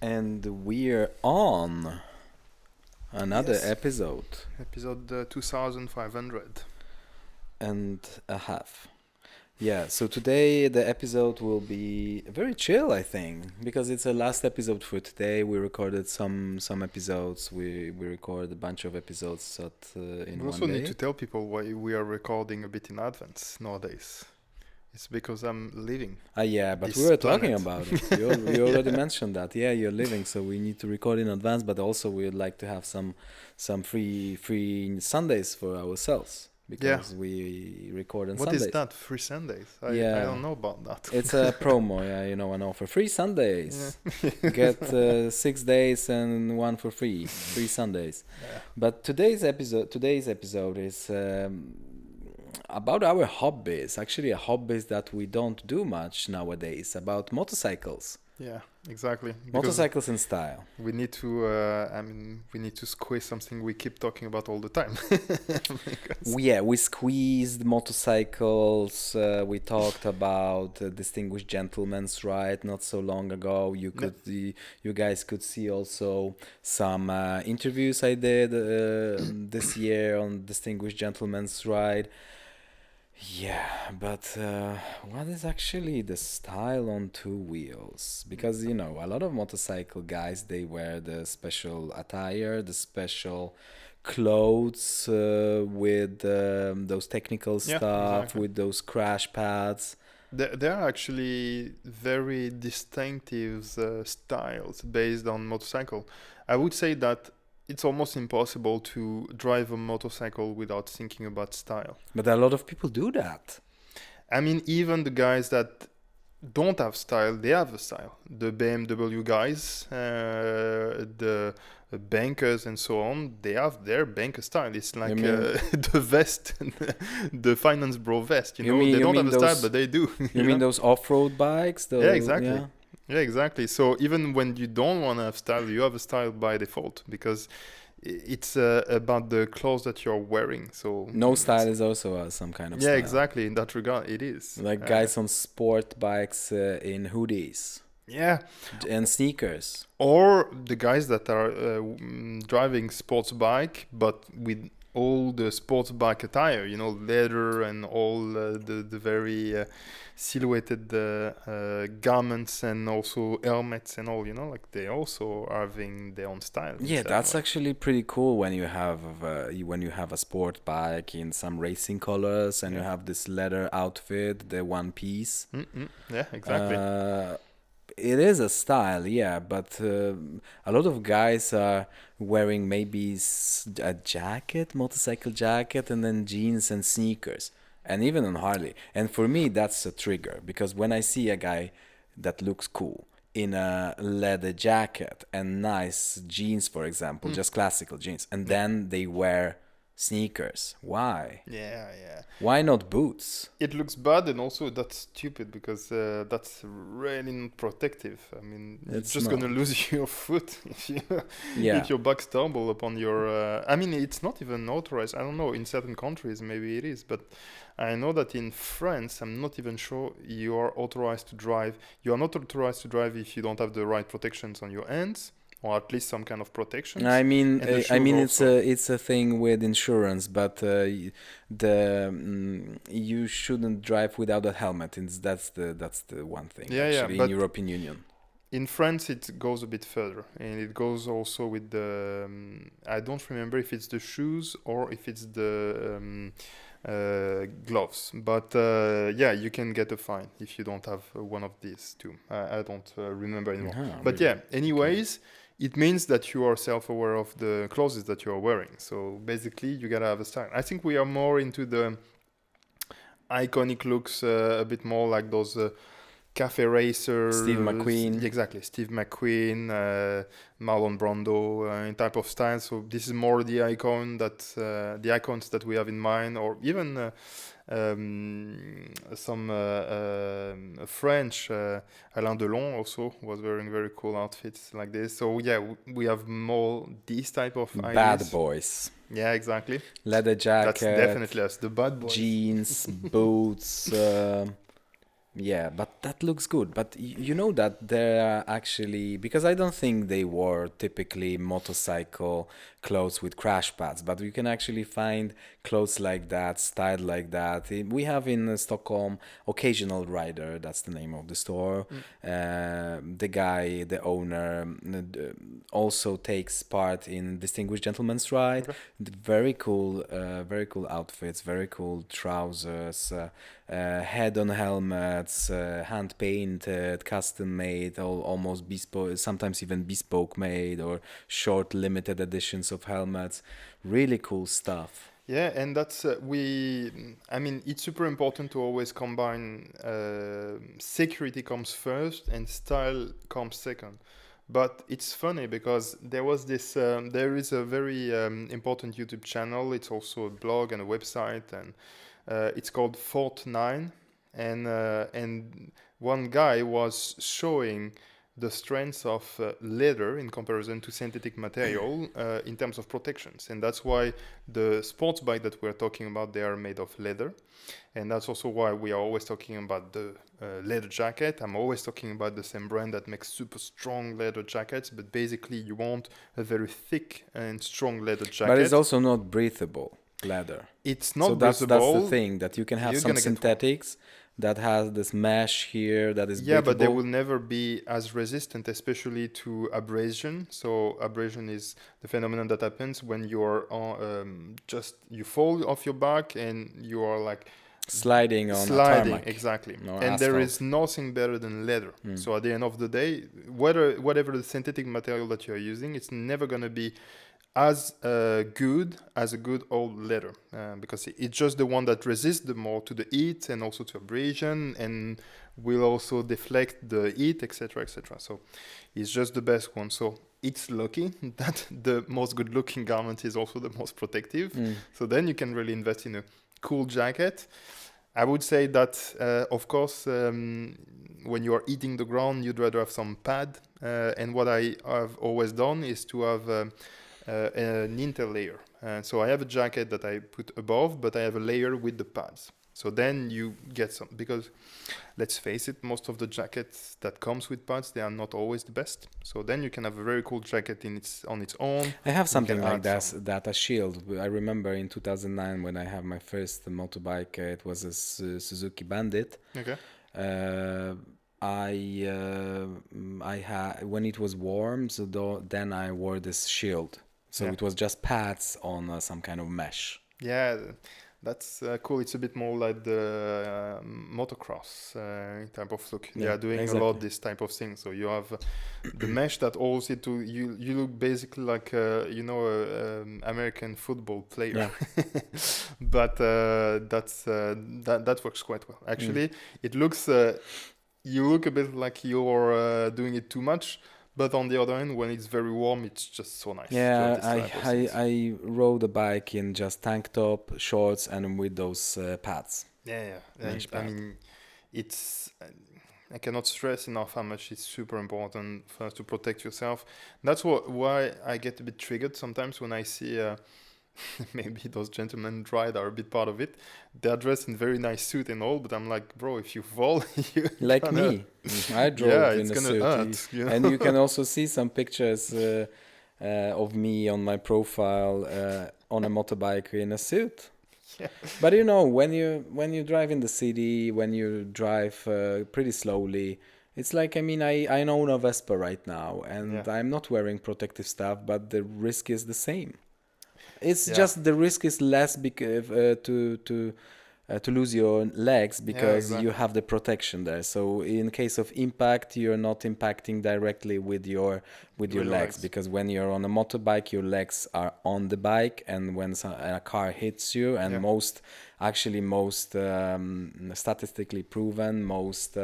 And we're on another Yes, episode episode 2500. and a half. Yeah, so today the episode will be very chill, I think, because it's the last episode for today. We recorded some episodes. We record a bunch of episodes We in one also need day. to tell people why we are recording a bit in advance nowadays. It's because I'm leaving Yeah, but we this were talking planet. about it. You already Yeah. mentioned that. Yeah, you're leaving, so we need to record in advance, but also we'd like to have some free Sundays for ourselves Yeah. because we record on What is Sundays. that? Free Sundays? I Yeah, don't know about that. it's a promo, yeah, an offer. Free Yeah. Sundays. Get 6 days and one for free. Free Sundays. Yeah. But today's episode is about our hobbies. Actually, a hobbies that we don't do much nowadays. About motorcycles, Yeah, exactly. Because motorcycles in style. we need to, we need to squeeze something we keep talking about all the time. Because- We squeezed motorcycles. We talked about distinguished gentlemen's ride not so long ago. You guys could see also some interviews I did this year on distinguished gentlemen's ride. Yeah, but what is actually the style on two wheels? Because a lot of motorcycle guys they wear the special attire, the special clothes with those technical Yeah, stuff, exactly. with those crash pads. There are actually very distinctive styles based on motorcycle. I would say that it's almost impossible to drive a motorcycle without thinking about style. But a lot of people do that. I mean, even the guys that don't have style, they have a style. The BMW guys, the bankers and so on, they have their banker style. It's like mean- the vest, the finance bro vest. You mean- They you don't have mean a style, those- but they do. You mean those off-road bikes? Yeah, exactly. Yeah. Yeah, exactly. So even when you don't want to have style, you have a style by default because it's about the clothes that you're wearing. So No style is also some kind of yeah, style. exactly. In that regard, it is. Like guys on sport bikes in hoodies Yeah, and sneakers. or the guys that are driving sports bike, but with all the sports bike attire, leather and all the very silhouetted garments and also helmets and all, like they also are having their own style. in Yeah, some that's way. actually pretty cool when you have a sport bike in some racing colors and you Yeah. have this leather outfit, the one piece. Yeah, exactly. It is a style, yeah, but a lot of guys are wearing maybe a jacket, motorcycle jacket, and then jeans and sneakers, and even on Harley. And for me, that's a trigger because when I see a guy that looks cool in a leather jacket and nice jeans, for example, just classical jeans, and then they wear sneakers, why? Yeah. Why not boots? It looks bad, and also that's stupid because that's really not protective. I mean, you're It's just not. gonna lose your foot Yeah. if your back stumble upon your. I mean, it's not even authorized. I don't know. In certain countries, maybe it is, but I know that in France, I'm not even sure you are authorized to drive. You are not authorized to drive if you don't have the right protections on your hands, or at least some kind of protections. I mean, And the I shoes mean, also. it's a thing with insurance, but you shouldn't drive without a helmet. That's the one thing Yeah, actually in but European Union. in France, it goes a bit further, and it goes also with the. I don't remember if it's the shoes or if it's the gloves, but yeah, you can get a fine if you don't have one of these two. I don't remember anymore. But Really. yeah, anyways, it means that you are self-aware of the clothes that you are wearing. So basically, you gotta have a style. I think we are more into the iconic looks, a bit more like those. Cafe Racers, Steve McQueen. exactly. Steve McQueen, Marlon Brando, type of style. So this is more the the icons that we have in mind, or even some French. Alain Delon also was wearing very cool outfits like this. So yeah, we have more these type of Bad ideas. boys, Yeah, exactly. leather That's jacket, definitely us, the bad boys. jeans, boots. Yeah, but that looks good. But you know that there are actually, because I don't think they wore typically motorcycle clothes with crash pads, but you can actually find clothes like that, styled like that. We have in Stockholm Occasional Rider, that's the name of the store. Mm. The guy, the owner, also takes part in Distinguished Gentleman's Ride. Okay. Very cool outfits, very cool trousers. Head-on helmets, hand painted, custom made, almost bespoke, sometimes even bespoke made, or short limited editions of helmets. Really cool stuff. Yeah, and that's I mean, it's super important to always combine security comes first and style comes second. But it's funny because there is a very important YouTube channel. It's also a blog and a website, and it's called Fort Nine, and one guy was showing the strengths of leather in comparison to synthetic material in terms of protections, and that's why the sports bike that we're talking about, they are made of leather, and that's also why we are always talking about the leather jacket. I'm always talking about the same brand that makes super strong leather jackets, but basically you want a very thick and strong leather But it's jacket. also not breathable leather. It's So not that's the breathable. thing, that you can have You're some gonna get warm. synthetics that has this mesh here that is Yeah, but they will breathable. never be as resistant, especially to abrasion. So abrasion is the phenomenon that happens when you're just you fall off your back and you are like Sliding on a sliding, tarmac exactly. or And there is asphalt. nothing better than leather. Mm. So at the end of the day, whatever the synthetic material that you're using, it's never gonna be as good as a good old leather because it's just the one that resists the more to the heat and also to abrasion and will also deflect the heat, etc., etc. So it's just the best one. So it's lucky that the most good-looking garment is also the most protective. Mm. So then you can really invest in a cool jacket. I would say that, of course, when you are eating the ground, you'd rather have some pad. And what I have always done is to have an interlayer. So I have a jacket that I put above, but I have a layer with the pads. So then you get some, because let's face it, most of the jackets that comes with pads, they are not always the best. So then you can have a very cool jacket on its own. I have You can something like add that, some. a shield. I remember in 2009 when I had my first motorbike, it was a Suzuki Bandit. Okay. Uh, I had when it was warm, so then I wore this shield. So Yeah. it was just pads on some kind of mesh. Yeah, that's cool. It's a bit more like the motocross type of look. They Yeah, are doing a lot exactly. this type of thing. So you have the mesh that holds it to you. You look basically like a American football player. Yeah. But that works quite well. Mm. Actually, it looks you look a bit like you're doing it too much. But on the other hand, when it's very warm, it's just so nice to have Yeah, this type of things. I rode a bike in just tank top, shorts, and with those pads, Yeah, yeah. And mesh I pad. mean, it's I cannot stress enough how much it's super important first to protect yourself. That's why I get a bit triggered sometimes when I see maybe those gentlemen ride are a bit part of it. They're dressed in very nice suit and all, but I'm like, bro, if you fall, you're Like gonna me, I yeah, drove in it's a gonna suit, hurt, you and you know. can also see some pictures of me on my profile on a motorbike in a suit. Yeah, But you know, when you drive in the city, when you drive pretty slowly, it's like, I mean, I own a Vespa right now, yeah, and I'm not wearing protective stuff, but the risk is the same. It's yeah, just the risk is less because to lose your legs yeah, because you exactly. have the protection there. So in case of impact, you're not impacting directly with your With your legs, legs. because when you're on a motorbike, your legs are on the bike, and when a car hits you, and Yeah, most statistically proven, most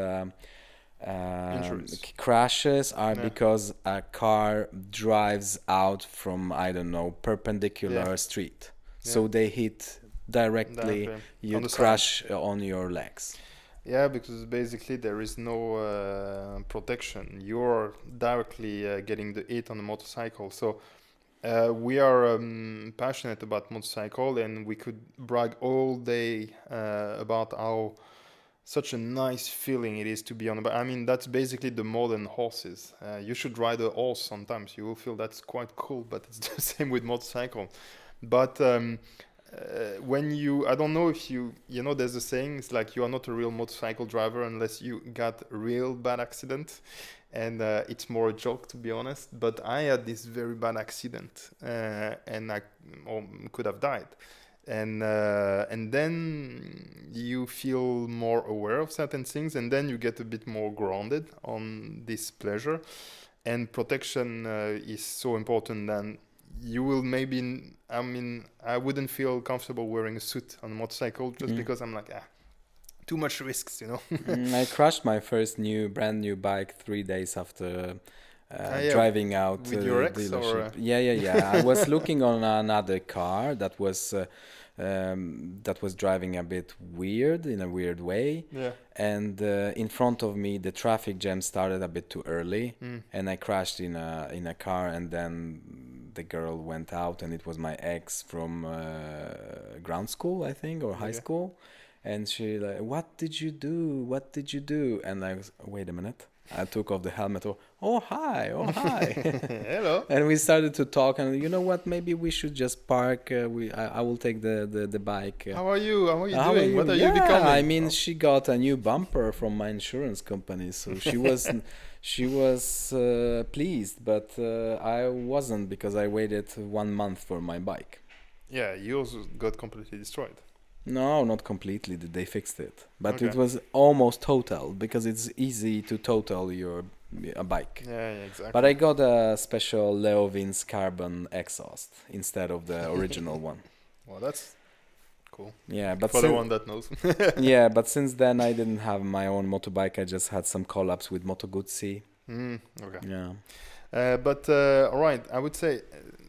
injuries. crashes are Yeah, because a car drives out from, I don't know, yeah, perpendicular street. yeah. So they hit directly, Directly on the you'd side. crash on your legs. Yeah, because basically there is no protection. You're directly getting the hit on the motorcycle. So we are passionate about motorcycle, and we could brag all day about how such a nice feeling it is to be on a bike. I mean, that's basically the modern horses. You should ride a horse sometimes. You will feel that's quite cool, but it's the same with motorcycle. But when you, I don't know if you know, there's a saying, it's like you are not a real motorcycle driver unless you got a real bad accident. And it's more a joke, to be honest. But I had this very bad accident, and I could have died. And then you feel more aware of certain things, and then you get a bit more grounded on this pleasure. And protection is so important. Then you will maybe, I mean, I wouldn't feel comfortable wearing a suit on a motorcycle just Mm. because I'm like, too much risks, you know. I crashed my first brand new bike 3 days after Yeah, driving out with your ex or dealership. Yeah. I was looking on another car that was driving a bit weird in a weird way, yeah. and in front of me the traffic jam started a bit too early, Mm. and I crashed in a car, and then the girl went out, and it was my ex from ground school, I think, or high Okay. school. And she like, what did you do? What did you do? And I was, wait a minute. I took off the helmet. Oh hi, oh hi. Hello. And we started to talk. And you know what? Maybe we should just park. I will take the bike. How are you? How are you How are doing? you? What are you Yeah, becoming? I mean, Oh. she got a new bumper from my insurance company, so she was pleased, but I wasn't because I waited 1 month for my bike. Yeah, yours got completely destroyed. No, not completely. They fixed it, but Okay. it was almost total because it's easy to total a bike. Yeah, exactly. But I got a special Leovins carbon exhaust instead of the original one. Well, that's cool. Yeah, but For the one that knows. yeah, but since then I didn't have my own motorbike. I just had some collabs with Moto Guzzi. Okay. Yeah. But all right, I would say,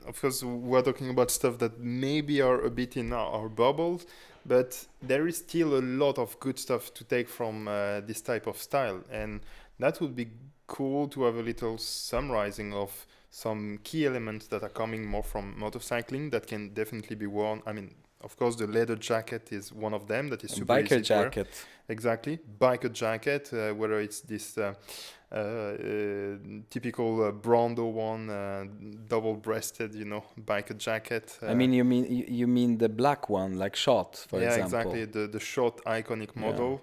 of course, we're talking about stuff that maybe are a bit in our bubbles, but there is still a lot of good stuff to take from this type of style, and that would be cool to have a little summarizing of some key elements that are coming more from motorcycling that can definitely be worn. I mean, of course, the leather jacket is one of them that is super easy Biker to wear. jacket. Exactly, biker jacket, whether it's this typical Brando one, double-breasted, biker jacket. I mean, you mean the black one, like shot, for Yeah, example. exactly, the short iconic Yeah. model.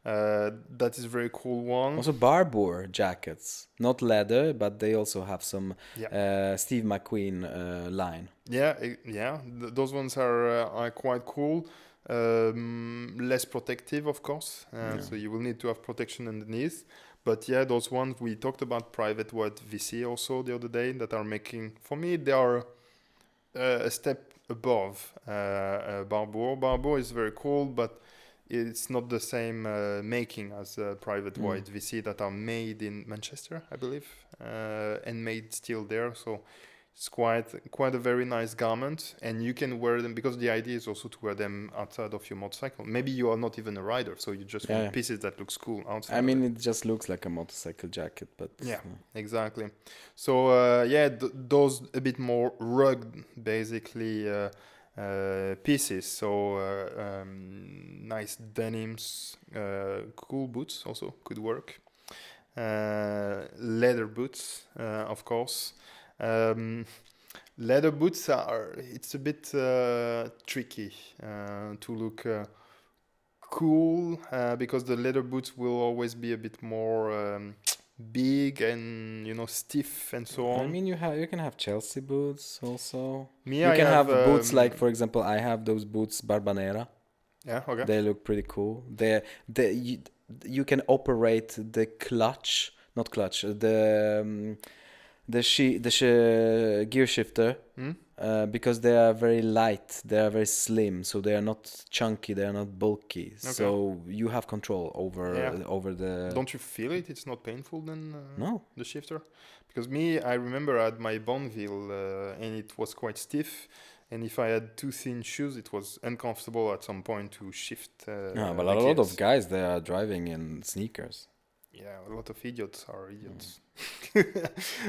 That is a very cool one. Also barbour jackets, not leather, but they also have some Yeah, Steve McQueen line. yeah, those ones are quite cool. Less protective, of course, Yeah. so you will need to have protection underneath. But yeah, those ones we talked about, private word VC also the other day, that are making, for me, they are a step above Barbour. Barbour is very cool, but it's not the same making as private white VC that are made in Manchester, I believe, and made still there. So it's quite a very nice garment, and you can wear them because the idea is also to wear them outside of your motorcycle. Maybe you are not even a rider, so you just Yeah. want pieces that looks cool outside. I of mean, it. it just looks like a motorcycle jacket, but Yeah. Exactly. So yeah, those a bit more rugged, basically pieces. So nice denims, cool boots also could work. Leather boots, of course. Leather boots it's a bit tricky to look cool because the leather boots will always be a bit more big and stiff and so on. I mean, you can have Chelsea boots also. Me, You I can have boots like, um, for example, I have those boots Barbanera. yeah, okay. They look pretty cool. You can operate the clutch, not clutch, the gear shifter, Hmm? because they are very light, they are very slim, so they are not chunky, they are not bulky. So you have control Yeah. over the. Don't you feel it? It's not painful then, No. the shifter? Because me, I remember I had my Bonneville and it was quite stiff. And if I had too thin shoes, it was uncomfortable at some point to shift No, but the a lot gears. of guys they are driving in sneakers. Yeah, a lot of idiots are idiots.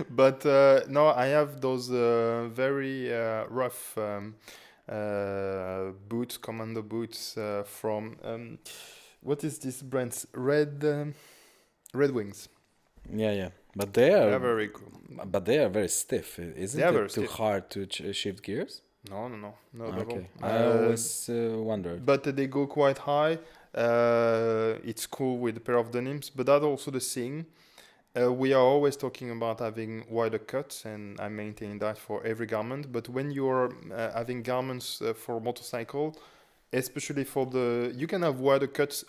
But no, I have those very rough boots, commando boots from what is this brand's Red Wings? Yeah. But They are very cool. they are very stiff. They Isn't are it very too stiff. hard to shift gears? No, not at all. Okay, I always wondered. But they go quite high. It's cool with a pair of denims, but that's also the thing. We are always talking about having wider cuts, and I maintain that for every garment. But when you're having garments for motorcycle, especially for you can have wider cuts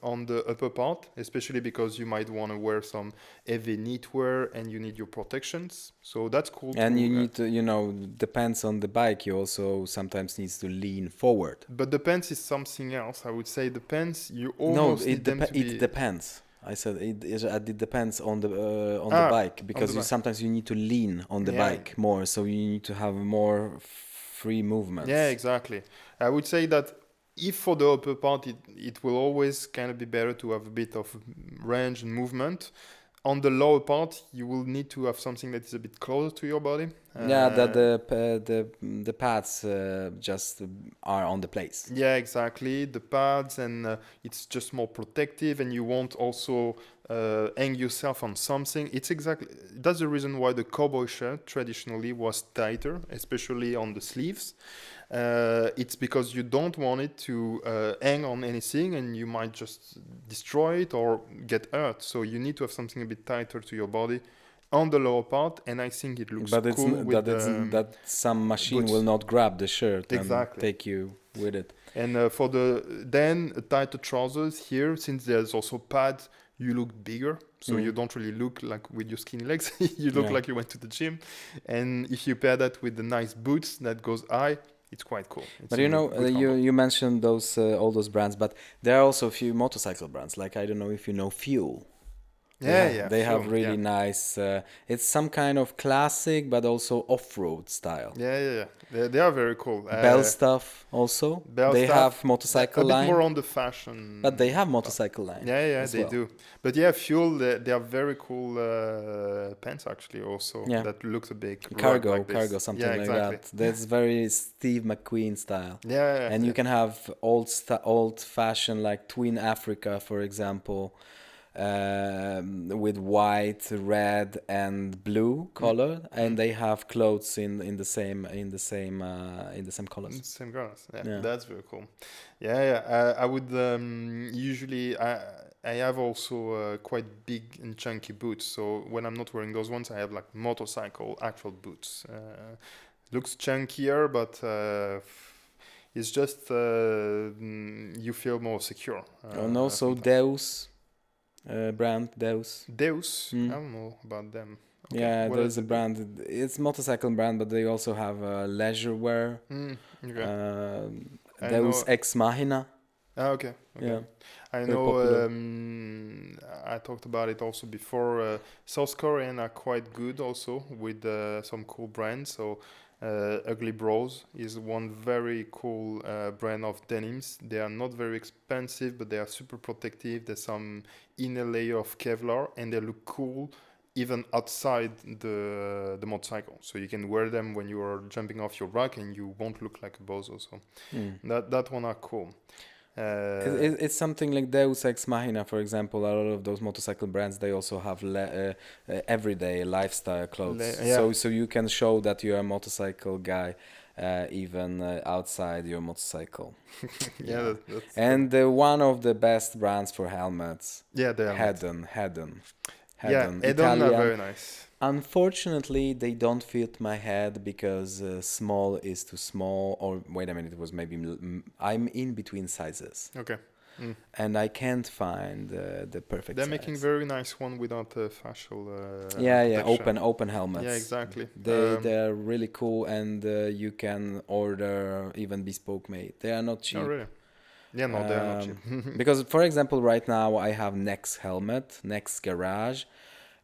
on the upper part, especially because you might want to wear some heavy knitwear and you need your protections. So that's cool. And to, you need to, depends on the bike. You also sometimes needs to lean forward. But the pants is something else. I would say the pants you No, almost need them to be. it depends. I said it depends on the bike, because bike. sometimes you need to lean on the bike more, so you need to have more free movements. Yeah, exactly. I would say that if for the upper part, it will always kind of be better to have a bit of range and movement. On the lower part, you will need to have something that is a bit closer to your body. Yeah, that the pads just are on the place. Yeah, exactly. The pads, and it's just more protective, and you won't also hang yourself on something. That's the reason why the cowboy shirt traditionally was tighter, especially on the sleeves. It's because you don't want it to hang on anything, and you might just destroy it or get hurt. So you need to have something a bit tighter to your body on the lower part, and I think it looks But cool with that some machine boots. will not grab the shirt and Exactly. take you with it. And for then tighter trousers here, since there's also pads, you look bigger, so you don't really look like with your skinny legs. You look like you went to the gym. And if you pair that with the nice boots that goes high, it's quite cool. But you mentioned those all those brands, but there are also a few motorcycle brands. Like, I don't know if you know Fuel. They have really nice. It's some kind of classic, but also off-road style. Yeah. They are very cool. Bell Stuff also. They have motorcycle line. A bit more on the fashion. But they have motorcycle line. Yeah, they do. But yeah, Fuel. They are very cool pants actually. Also, that looks a bit cargo, something like that. That's very Steve McQueen style. Yeah. And you can have old-fashioned, like Twin Africa, for example. With white, red, and blue color, and they have clothes in the same colors. Same colors. Yeah, that's very cool. Yeah. I would usually I have also quite big and chunky boots. So when I'm not wearing those ones, I have like motorcycle actual boots. Looks chunkier, but it's just you feel more secure. And also Deus. Brand Deus. I don't know about them. Okay. Yeah, there's a brand. It's motorcycle brand, but they also have leisure wear. Deus Ex Machina. Okay. Yeah, I know. I talked about it also before. South Korean are quite good also with some cool brands. So Ugly Bros is one very cool brand of denims. They are not very expensive, but they are super protective. There's some inner layer of Kevlar, and they look cool even outside the motorcycle. So you can wear them when you are jumping off your bike, and you won't look like a bozo. So that one are cool. It's something like Deus Ex Machina, for example. A lot of those motorcycle brands, they also have everyday lifestyle clothes. So you can show that you're a motorcycle guy even outside your motorcycle. And one of the best brands for helmets. Yeah, they are. Hedon. Hedon are very nice. Unfortunately, they don't fit my head because small is too small. Or wait a minute, it was maybe I'm in between sizes. Okay. And I can't find the perfect They're size. making very nice one without fascial open helmets. Yeah, exactly. They're really cool, and you can order even bespoke made. They are not cheap. Oh, really? Yeah, no, they are not cheap. Because, for example, right now I have Next helmet, Next Garage,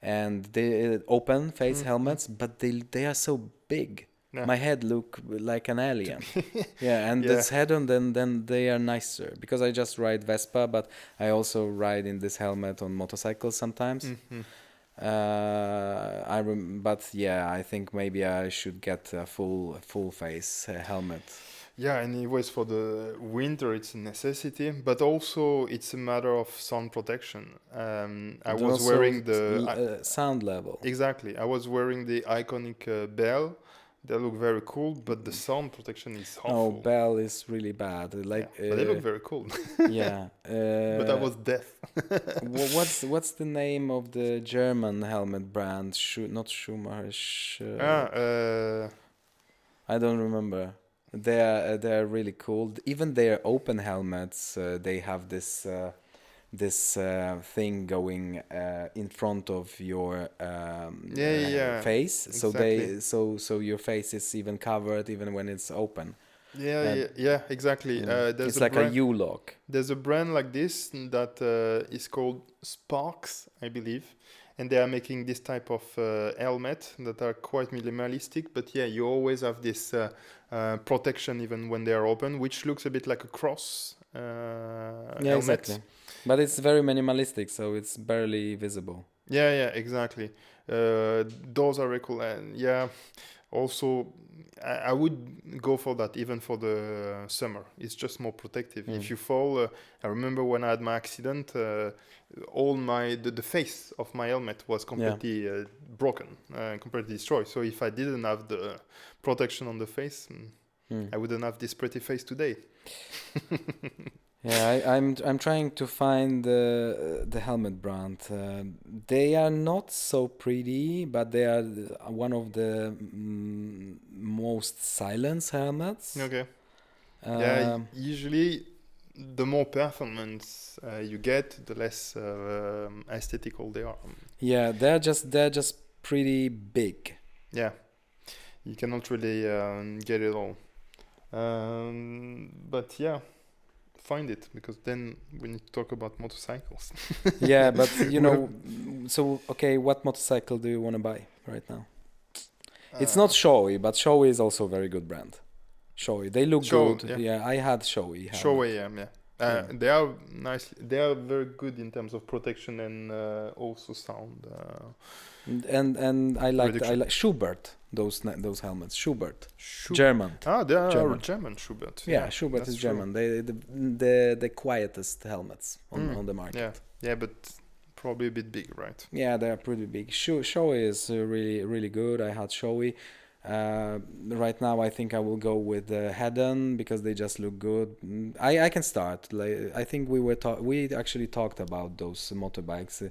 and they open face helmets, but they are so big. Yeah. My head look like an alien. And this head-on, then they are nicer, because I just ride Vespa, but I also ride in this helmet on motorcycles sometimes. But I think maybe I should get a full face helmet. Yeah, anyways, for the winter, it's a necessity, but also it's a matter of sun protection. I And was also wearing the sound level. exactly. I was wearing the iconic Bell. They look very cool, but the sound protection is No, awful. Bell is really bad. Yeah, Like, but they look very cool. yeah. But I was deaf. What's the name of the German helmet brand? Not Schumacher. Ah, I don't remember. They are really cool. Even their open helmets, they have this thing going in front of your yeah, yeah, yeah, face, so exactly. so your face is even covered even when it's open. Yeah, Uh, yeah, yeah, exactly. it's like a U-lock. There's a brand like this that is called Sparks, I believe, and they are making this type of helmet that are quite minimalistic. But yeah, you always have this protection even when they are open, which looks a bit like a cross Yeah, helmet. exactly. But it's very minimalistic, so it's barely visible. Yeah, yeah, exactly. Those are very cool, and yeah, also I would go for that even for the summer. It's just more protective. If Mm. you fall, I remember when I had my accident, all the face of my helmet was Yeah. completely broken, completely destroyed. So if I didn't have the protection on the face, Mm. I wouldn't have this pretty face today. Yeah, I'm trying to find the helmet brand. They are not so pretty, but they are one of the most silent helmets. Okay. Yeah, Um, usually the more performance you get, the less aesthetical they are. yeah, they're just pretty big. Yeah, you cannot really get it all. But yeah, find it because then we need to talk about motorcycles. Yeah, but Well, so okay, what motorcycle do you want to buy right now? It's uh, not Shoei, but Shoei is also a very good brand. Shoei, they look Show, good. yeah, Yeah, I had Shoei Show helmet. AM, yeah. Yeah. They are nice. They are very good in terms of protection and also sound And I like reduction. Schubert, those helmets. Schubert, Schub- German. they are German. German Schubert. Yeah, Yeah, Schubert that's is true. German. The quietest helmets on the market. Yeah, yeah, but probably a bit big, right? Yeah, they're pretty big. Shoei is really really good. I had Shoei. Right now, I think I will go with Hedon because they just look good. I can start. Like I think we actually talked about those motorbikes.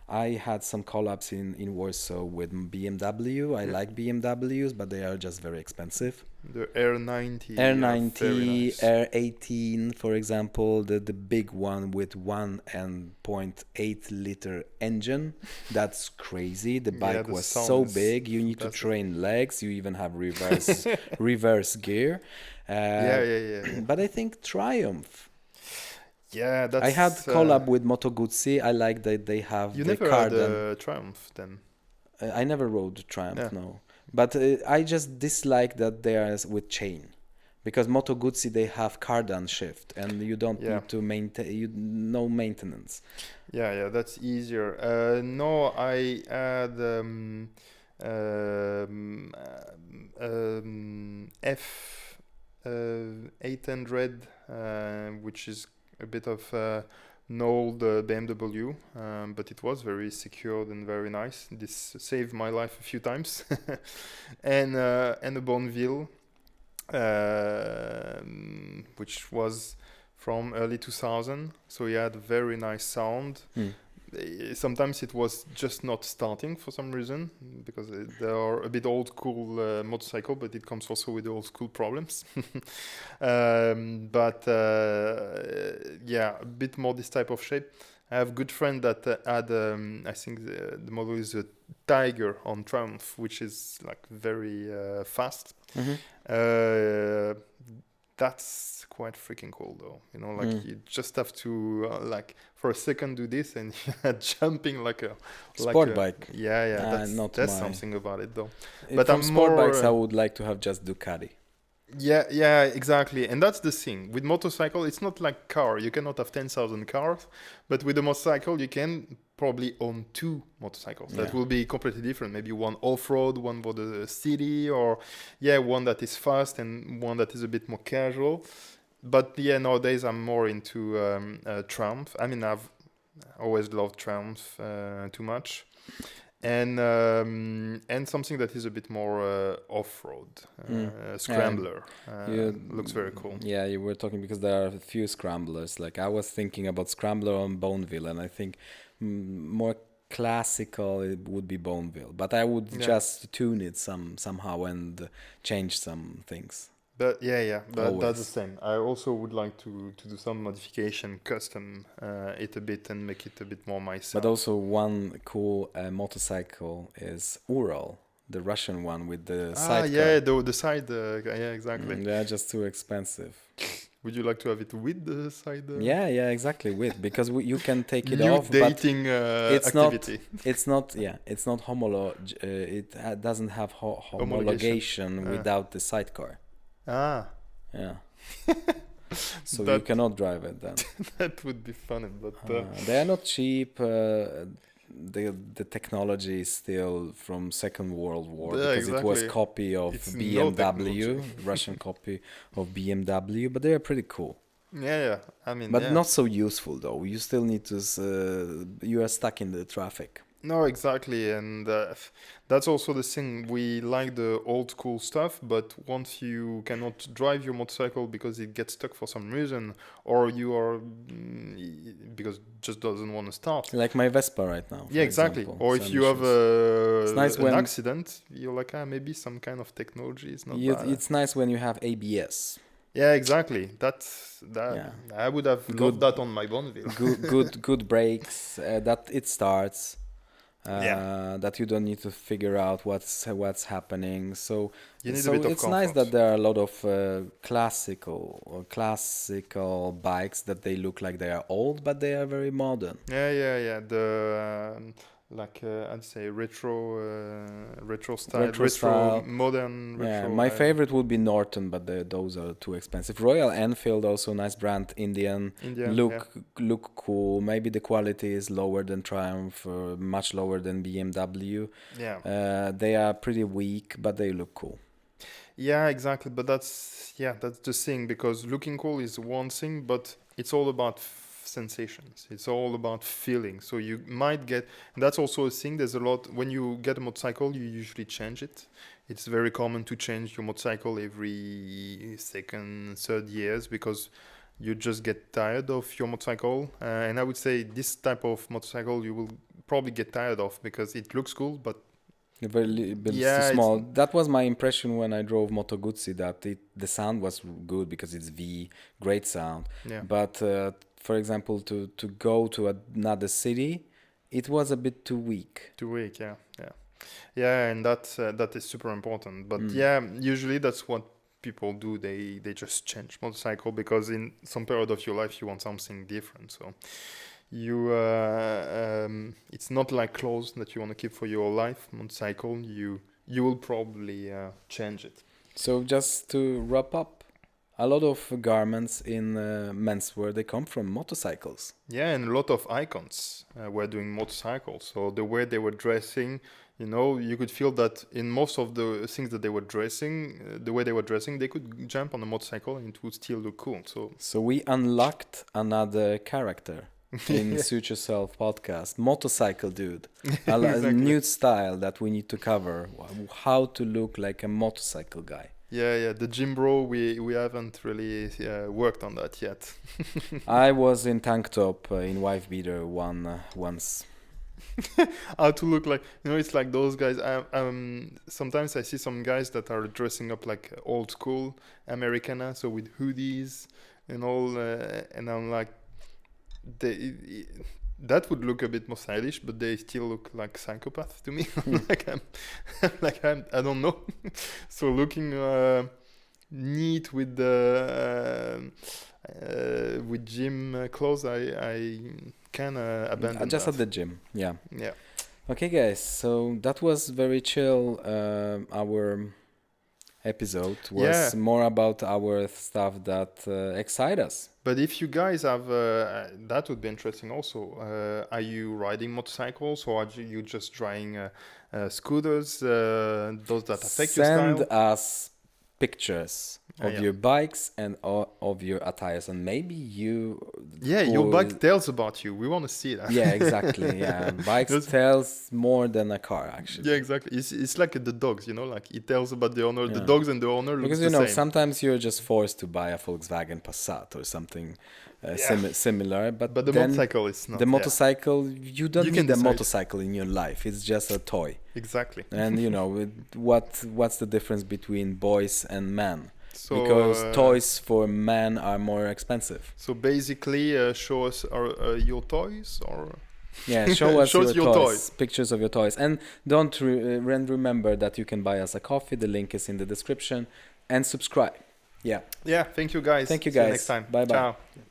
I had some collabs in Warsaw with BMW. I Yeah. like BMWs, but they are just very expensive. The Air 90 are very R90, nice. R18, for example, the big one with 1.8 liter engine. That's crazy. The Yeah, bike the was sound so is big. You need to fantastic. train legs. You even have reverse gear. Yeah, Uh, yeah, yeah. but I think Triumph. Yeah, I had that's. collab with Moto Guzzi. I like that they have You the never had cardan. a Triumph then. I never rode the Triumph, Yeah. no. But I just dislike that they are with chain. Because Moto Guzzi they have cardan shift and you don't Yeah. need to maintain no maintenance. Yeah, that's easier. No, I had F 800, which is a bit of an old BMW, but it was very secured and very nice. This saved my life a few times. And a Bonneville, which was from early 2000, so he had a very nice sound. Hmm. Sometimes it was just not starting for some reason because they are a bit old school motorcycle, but it comes also with old school problems. But yeah, a bit more this type of shape. I have a good friend that had I think the model is a Tiger on Triumph, which is like very fast. Mhm. That's quite freaking cool though. You know, like Mm. you just have to like for a second do this and you're jumping like a Sport bike. yeah, Not that's my. something about it though. But But from I'm sport more bikes, I would like to have just Ducati. yeah, exactly. And that's the thing. With motorcycle, it's not like car. You cannot have 10,000 cars, but with a motorcycle, you can probably own two motorcycles that Yeah. will be completely different. Maybe one off-road, one for the city, or one that is fast and one that is a bit more casual. But nowadays I'm more into Triumph. I mean, I've always loved Triumph too much, and something that is a bit more off-road, scrambler. You, Looks very cool. yeah, you were talking because there are a few scramblers. Like I was thinking about scrambler on Bonneville, and I think more classical it would be Bonneville. But I would Yeah. just tune it somehow and change some things. But that's the Always. same. I also would like to do some modification, custom it a bit and make it a bit more myself. But also one cool motorcycle is Ural, the Russian one with the sidecar. yeah, the side. Yeah, exactly. They're just too expensive. Would you like to have it with the side? Yeah, exactly. With because you can take it New off, but dating it's activity. it's not it doesn't have homologation Ah. without the sidecar. Ah, Yeah. So you That- cannot drive it then. that would be funny, but They are not cheap. The technology is still from Second World War Yeah, because it was exactly. copy of It's no BMW, technology. Russian copy of BMW, but they are pretty cool. yeah. I mean, But yeah. not so useful though. You still need to. You are stuck in the traffic. No, exactly, and that's also the thing. We like the old school stuff, but once you cannot drive your motorcycle because it gets stuck for some reason, or you are because it just doesn't want to start. Like my Vespa right now. Yeah, for exactly. example. Or Some if you have issues. It's nice an when- accident, you're like, maybe some kind of technology is not bad. It's nice when you have ABS. Yeah, exactly. That's that. Yeah. I would have Good- loved that on my Bonneville. Good brakes. That it starts. Yeah. That you don't need to figure out what's happening. So You need so a bit of it's nice comfort. that there are a lot of classical bikes that they look like they are old, but they are very modern. Yeah. The I'd say retro style, Retro style. modern retro. Yeah, my favorite would be Norton, but those are too expensive. Royal Enfield, also nice brand, Indian. Indian. Look cool. Maybe the quality is lower than Triumph, much lower than BMW. Yeah. They are pretty weak, but they look cool. Yeah, exactly. But that's the thing, because looking cool is one thing, but it's all about sensations. It's all about feeling. So you might get, and that's also a thing. There's a lot when you get a motorcycle, you usually change it. It's very common to change your motorcycle every second, third years because you just get tired of your motorcycle. And I would say this type of motorcycle you will probably get tired of because it looks cool, but Very small. That was my impression when I drove Moto Guzzi, that the sound was good because it's V, great sound. yeah. But for example, to go to another city, it was a bit too weak. Too weak, yeah, and that is super important. But usually that's what people do. They just change motorcycle because in some period of your life you want something different. So you it's not like clothes that you want to keep for your life. Motorcycle, you will probably change it. So just to wrap up, a lot of garments in menswear, they come from motorcycles. Yeah, and a lot of icons were doing motorcycles. So the way they were dressing, you could feel that in most of the things that they were dressing, the way they were dressing, they could jump on a motorcycle and it would still look cool. So we unlocked another character in Suit Yourself podcast, motorcycle dude. A Exactly. new style that we need to cover, how to look like a motorcycle guy. Yeah, the gym bro, we haven't really worked on that yet. I was in tank top in wife beater once. How to look like, it's like those guys. Sometimes I see some guys that are dressing up like old school Americana, so with hoodies and all, and I'm like, that would look a bit more stylish, but they still look like psychopaths to me. I don't know. So looking neat with the with gym clothes, I can abandon Just that. at the gym, yeah. Yeah. Okay, guys, so that was very chill. Our episode Yeah. was more about our stuff that excite us. But if you guys have, that would be interesting also. Are you riding motorcycles or are you just driving scooters? Those that affect your Send style? us pictures of Yeah. your bikes and of your attires, and maybe you. Yeah, your who bike is- tells about you. We want to see that. Yeah, exactly. Yeah, bikes That's- tells more than a car actually. Yeah, exactly. It's like the dogs, like it tells about the owner. The Yeah. dogs and the owner look Because the same. sometimes you're just forced to buy a Volkswagen Passat or something Yeah. similar, but But the then motorcycle is not. the yeah, motorcycle, you don't You can need a decide. motorcycle in your life. It's just a toy. exactly. And what's the difference between boys and men? So Because toys for men are more expensive. So basically, show us your toys or. Yeah, show us Show us your your toys, pictures of your toys, and don't remember that you can buy us a coffee. The link is in the description, and subscribe. Yeah, Yeah, thank you guys. thank you See you guys. next time. Bye bye. Ciao.